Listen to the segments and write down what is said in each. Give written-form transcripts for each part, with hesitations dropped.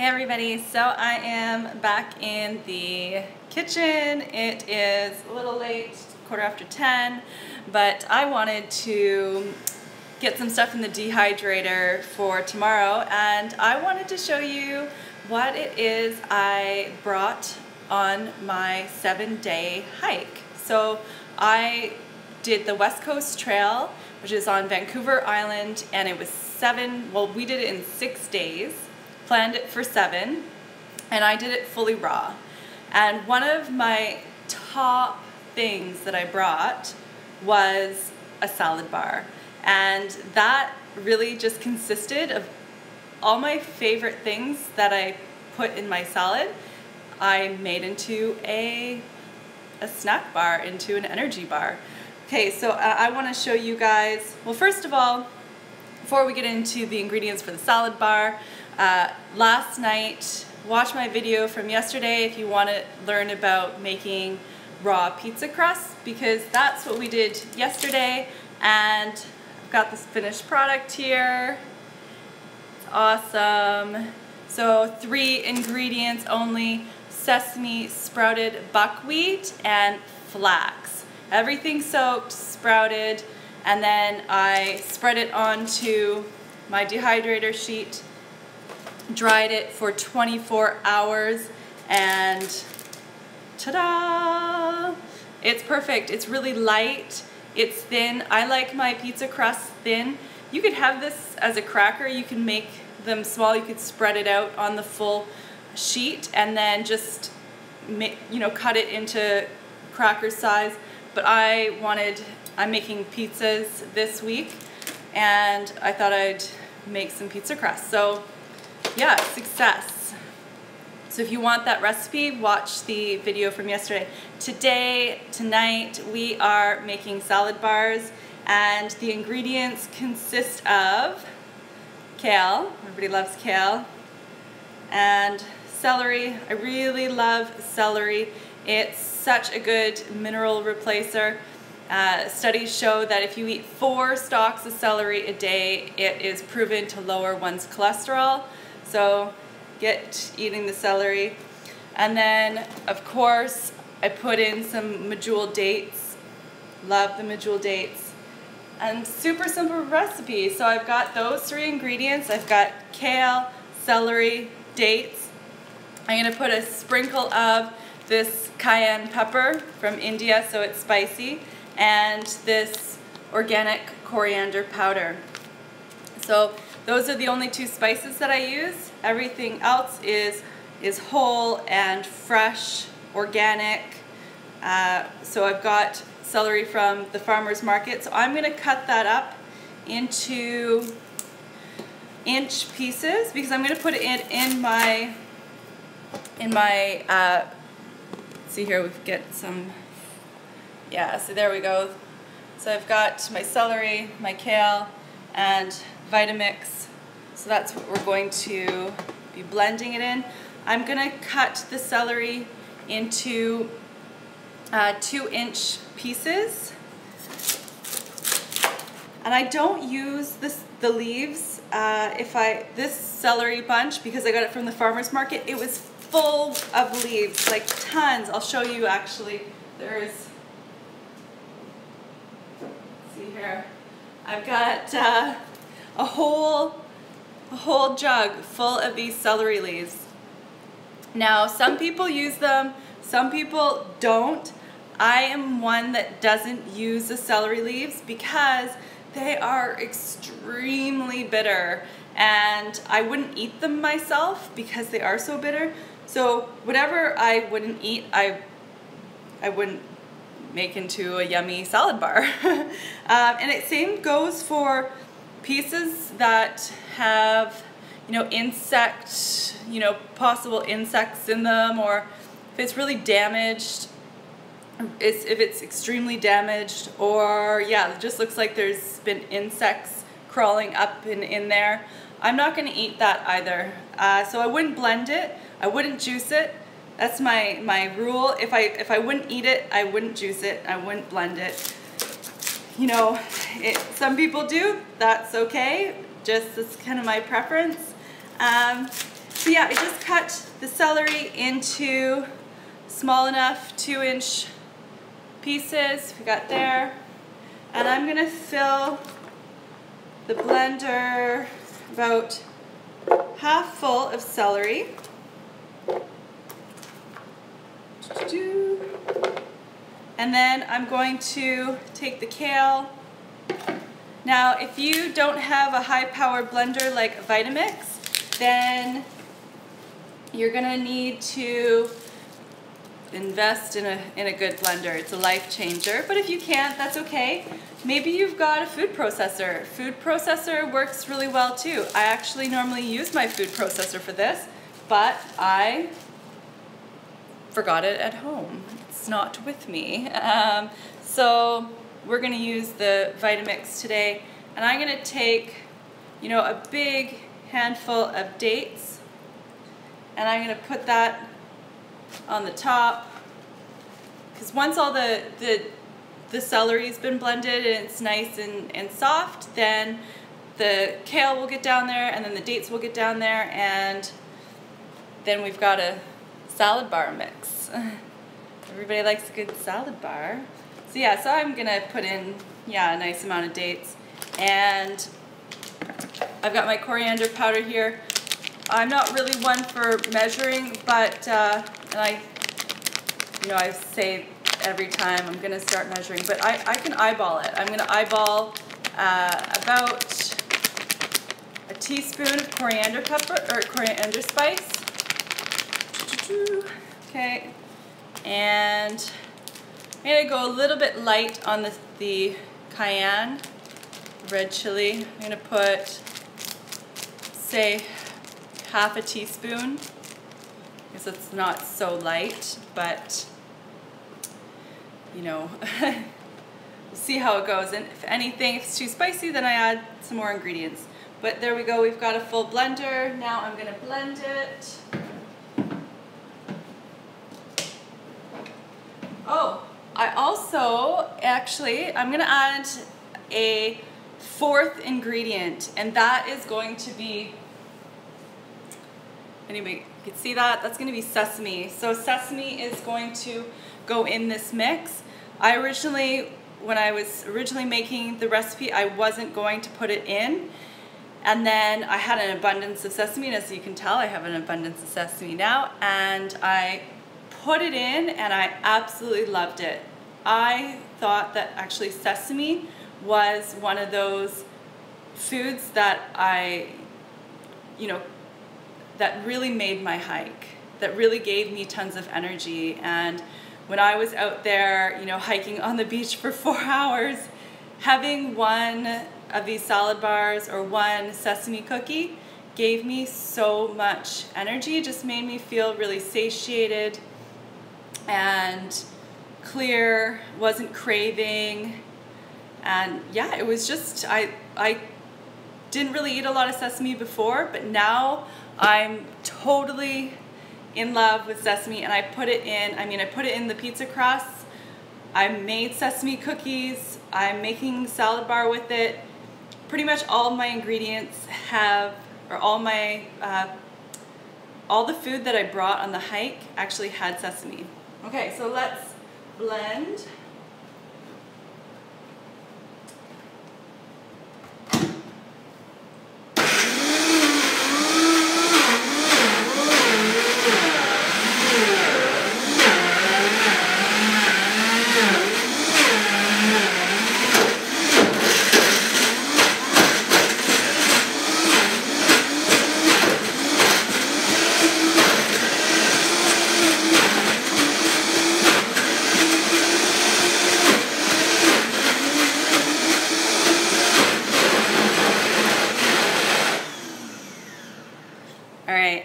Hey everybody, so I am back in the kitchen. It is a little late, 10:15, but I wanted to get some stuff in the dehydrator for tomorrow, and I wanted to show you what it is I brought on my 7-day hike. So I did the West Coast Trail, which is on Vancouver Island, and it was we did it in 6 days. Planned it for 7, and I did it fully raw. And one of my top things that I brought was a salad bar, and that really just consisted of all my favorite things that I put in my salad. I made into a snack bar, into an energy bar. Okay, so I want to show you guys, well, first of all, before we get into the ingredients for the salad bar, last night, watch my video from yesterday if you want to learn about making raw pizza crust, because that's what we did yesterday, and I've got this finished product here. It's awesome. So 3 ingredients only: sesame, sprouted buckwheat, and flax. Everything soaked, sprouted, and then I spread it onto my dehydrator sheet, dried it for 24 hours, and ta-da! It's perfect. It's really light. It's thin. I like my pizza crust thin. You could have this as a cracker. You can make them small. You could spread it out on the full sheet and then just cut it into cracker size. But I'm making pizzas this week, and I thought I'd make some pizza crust. So yeah, success. So if you want that recipe, watch the video from yesterday. Tonight, we are making salad bars, and the ingredients consist of kale. Everybody loves kale. And celery. I really love celery. It's such a good mineral replacer. Studies show that if you eat 4 stalks of celery a day, it is proven to lower one's cholesterol. So get eating the celery. And then, of course, I put in some medjool dates. Love the medjool dates. And super simple recipe. So I've got those 3 ingredients. I've got kale, celery, dates. I'm going to put a sprinkle of this cayenne pepper from India, so it's spicy, and this organic coriander powder. So those are the only 2 spices that I use. Everything else is whole and fresh, organic. So I've got celery from the farmer's market. So I'm going to cut that up into inch pieces, because I'm going to put it in my see here, we've got some, yeah, so there we go. So I've got my celery, my kale, and Vitamix. So that's what we're going to be blending it in. I'm going to cut the celery into 2-inch pieces. And I don't use the leaves. This celery bunch, because I got it from the farmer's market, it was full of leaves, like tons. I'll show you actually. There's, see here, I've got a whole jug full of these celery leaves. Now, some people use them, some people don't. I am one that doesn't use the celery leaves because they are extremely bitter, and I wouldn't eat them myself because they are so bitter. So whatever I wouldn't eat, I wouldn't make into a yummy salad bar. And it same goes for pieces that have, possible insects in them, or if it's really damaged, if it's extremely damaged, or yeah, it just looks like there's been insects crawling up in there. I'm not going to eat that either. So I wouldn't blend it. I wouldn't juice it. That's my rule. If I wouldn't eat it, I wouldn't juice it. I wouldn't blend it. Some people do. That's okay. That's kind of my preference. So yeah, I just cut the celery into small enough 2-inch pieces. We got there. And I'm gonna fill the blender about half full of celery. And then I'm going to take the kale. Now, if you don't have a high-powered blender like Vitamix, then you're gonna need to invest in a good blender. It's a life changer, but if you can't, that's okay. Maybe you've got a food processor. Food processor works really well too. I actually normally use my food processor for this, but I forgot it at home. It's not with me. So we're gonna use the Vitamix today, and I'm gonna take, you know, a big handful of dates, and I'm gonna put that on the top, because once all the celery's been blended and it's nice and soft, then the kale will get down there, and then the dates will get down there, and then we've got a salad bar mix. Everybody likes a good salad bar. So yeah, so I'm gonna put in, yeah, a nice amount of dates, and I've got my coriander powder here. I'm not really one for measuring, but and I say every time I'm gonna start measuring, but I can eyeball it. I'm gonna eyeball about a teaspoon of coriander pepper, or coriander spice. Okay, and I'm gonna go a little bit light on the cayenne, red chili. I'm gonna put, say, half a teaspoon, because it's not so light, but you know, we'll see how it goes. And if anything, if it's too spicy, then I add some more ingredients. But there we go, we've got a full blender. Now I'm gonna blend it. Oh, I also, actually, I'm gonna add a 4th ingredient, and that is going to be, anybody can see that? That's gonna be sesame. So sesame is going to go in this mix. I originally, when I was originally making the recipe, I wasn't going to put it in, and then I had an abundance of sesame, and as you can tell, I have an abundance of sesame now, and I put it in, and I absolutely loved it. I thought that actually sesame was one of those foods that that really made my hike, that really gave me tons of energy. And when I was out there, you know, hiking on the beach for 4 hours, having one of these salad bars or one sesame cookie gave me so much energy. It just made me feel really satiated and clear, wasn't craving. And yeah, it was just, I didn't really eat a lot of sesame before, but now I'm totally in love with sesame, and I put it in, I put it in the pizza crust. I made sesame cookies. I'm making salad bar with it. Pretty much all my ingredients have, or all the food that I brought on the hike actually had sesame. Okay, so let's blend. All right,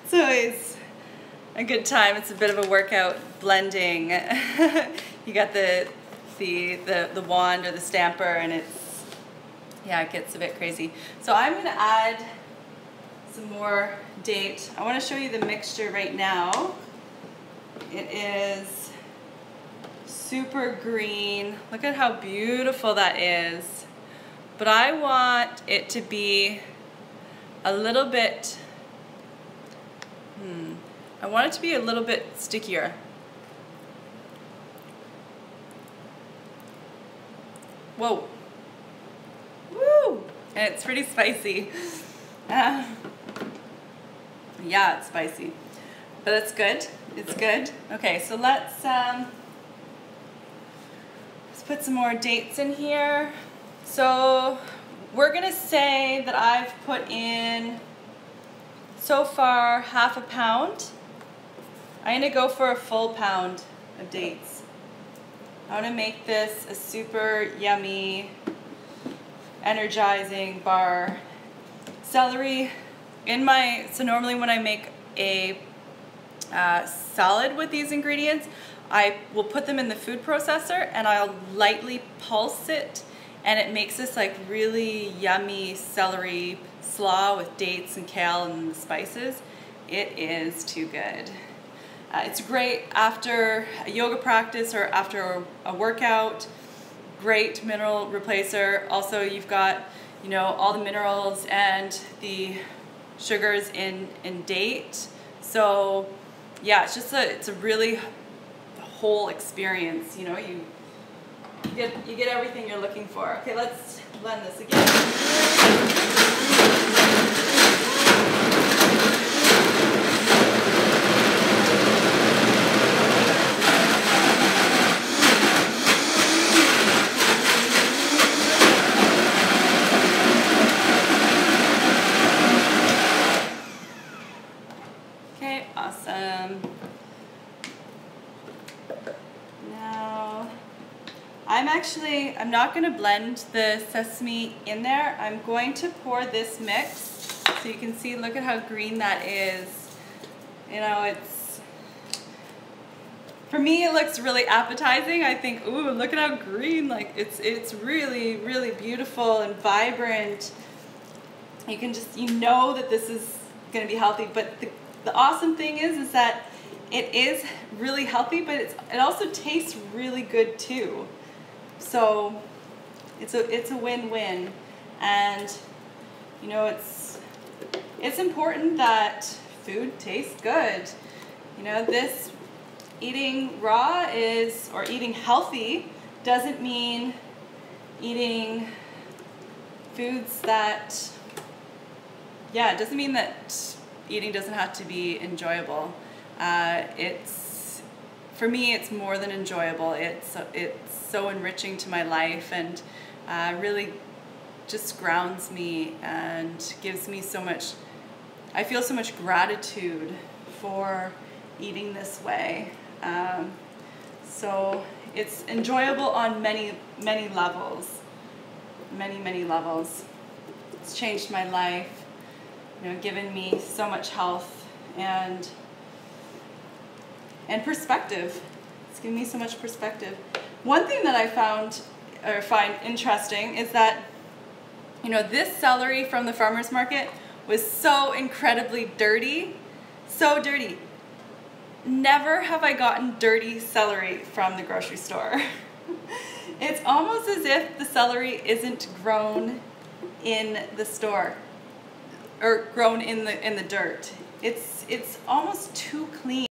it's always a good time. It's a bit of a workout blending. You got the wand or the stamper, and it's, yeah, it gets a bit crazy. So I'm gonna add some more date. I wanna show you the mixture right now. It is super green. Look at how beautiful that is. But I want it to be a little bit I want it to be a little bit stickier. Whoa. Woo! And it's pretty spicy. Yeah, it's spicy. But it's good. It's good. Okay, so let's put some more dates in here. So we're gonna say that I've put in so far ½ pound. I'm gonna go for a full pound of dates. I wanna make this a super yummy, energizing bar. Celery so normally when I make a salad with these ingredients, I will put them in the food processor and I'll lightly pulse it, and it makes this like really yummy celery slaw with dates and kale and the spices. It is too good. It's great after a yoga practice or after a workout. Great mineral replacer. Also, you've got, you know, all the minerals and the sugars in date. So yeah, it's a really whole experience. You know, you get everything you're looking for. Okay, let's blend this again. Okay, awesome. Now, I'm not going to blend the sesame in there. I'm going to pour this mix so you can see, look at how green that is. You know, for me it looks really appetizing. I think, ooh, look at how green, like it's really, really beautiful and vibrant. You can just, you know that this is going to be healthy, but the awesome thing is that it is really healthy, but it also tastes really good too. So it's a win-win, and you know it's important that food tastes good. You know, this eating raw or eating healthy doesn't mean eating foods that, yeah, it doesn't mean that eating doesn't have to be enjoyable. For me, it's more than enjoyable. It's so enriching to my life, and really just grounds me and gives me so much, I feel so much gratitude for eating this way. So it's enjoyable on many, many levels. Many, many levels. It's changed my life, you know, given me so much health and perspective. It's given me so much perspective. One thing that I find interesting is that, you know, this celery from the farmer's market was so incredibly dirty, so dirty. Never have I gotten dirty celery from the grocery store. It's almost as if the celery isn't grown in the store or grown in the dirt. It's almost too clean.